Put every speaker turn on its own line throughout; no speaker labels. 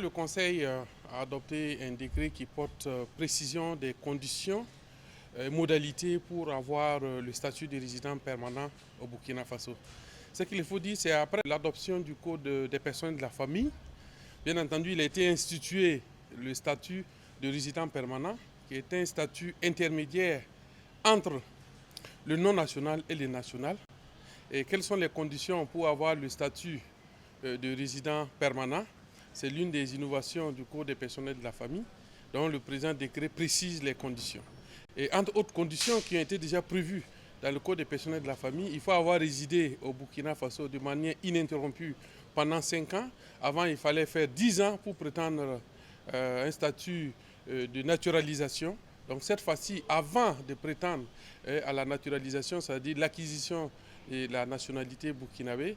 le Conseil a adopté un décret qui porte précision des conditions et modalités pour avoir le statut de résident permanent au Burkina Faso. Ce qu'il faut dire, c'est après l'adoption du Code des personnes de la famille, bien entendu, il a été institué le statut de résident permanent, qui est un statut intermédiaire entre le non-national et le national. Et quelles sont les conditions pour avoir le statut de résident permanent? C'est l'une des innovations du Code des personnels de la famille, dont le présent décret précise les conditions. Et entre autres conditions qui ont été déjà prévues dans le Code des personnels de la famille, il faut avoir résidé au Burkina Faso de manière ininterrompue pendant 5 ans. Avant, il fallait faire 10 ans pour prétendre un statut de naturalisation. Donc cette fois-ci, avant de prétendre à la naturalisation, c'est-à-dire l'acquisition et la nationalité burkinabé,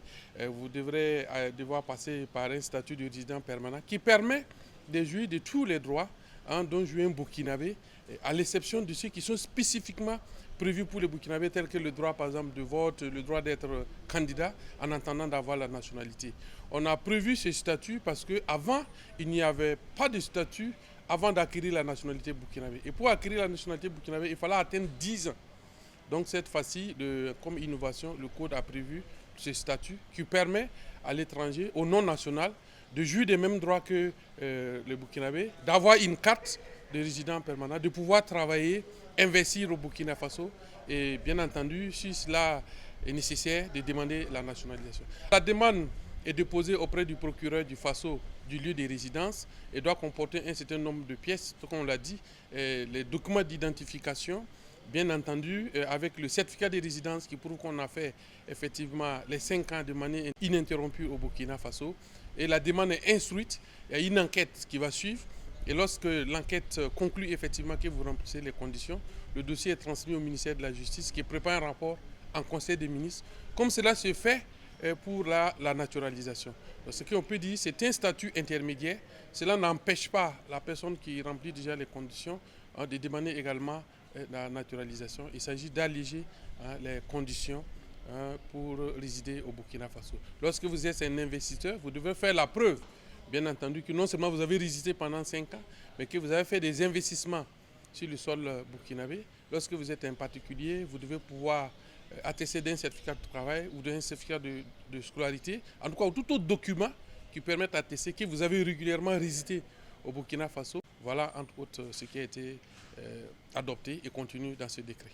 vous devrez devoir passer par un statut de résident permanent qui permet de jouir de tous les droits dont jouit un burkinabé, à l'exception de ceux qui sont spécifiquement prévus pour les burkinabés, tels que le droit par exemple de vote, le droit d'être candidat en attendant d'avoir la nationalité. On a prévu ce statut parce qu'avant, il n'y avait pas de statut avant d'acquérir la nationalité burkinabé. Et pour acquérir la nationalité burkinabé, il fallait atteindre 10 ans. Donc cette fois-ci, comme innovation, le Code a prévu ce statut qui permet à l'étranger, au non-national, de jouir des mêmes droits que les Burkinabés, d'avoir une carte de résident permanent, de pouvoir travailler, investir au Burkina Faso et bien entendu, si cela est nécessaire, de demander la nationalisation. La demande est déposée auprès du procureur du Faso du lieu de résidence et doit comporter un certain nombre de pièces, comme on l'a dit, les documents d'identification, bien entendu, avec le certificat de résidence qui prouve qu'on a fait effectivement les 5 ans de manière ininterrompue au Burkina Faso. Et la demande est instruite, il y a une enquête qui va suivre. Et lorsque l'enquête conclut effectivement que vous remplissez les conditions, le dossier est transmis au ministère de la Justice qui prépare un rapport en Conseil des ministres. Comme cela se fait pour la naturalisation. Donc, ce qu'on peut dire, c'est un statut intermédiaire. Cela n'empêche pas la personne qui remplit déjà les conditions de demander également la naturalisation. Il s'agit d'alléger les conditions pour résider au Burkina Faso. Lorsque vous êtes un investisseur, vous devez faire la preuve, bien entendu, que non seulement vous avez résidé pendant 5 ans, mais que vous avez fait des investissements sur le sol burkinabé. Lorsque vous êtes un particulier, vous devez pouvoir attester d'un certificat de travail ou d'un certificat de scolarité, en tout cas tout autre document qui permette d'attester que vous avez régulièrement résidé au Burkina Faso. Voilà entre autres ce qui a été adopté et continue dans ce décret.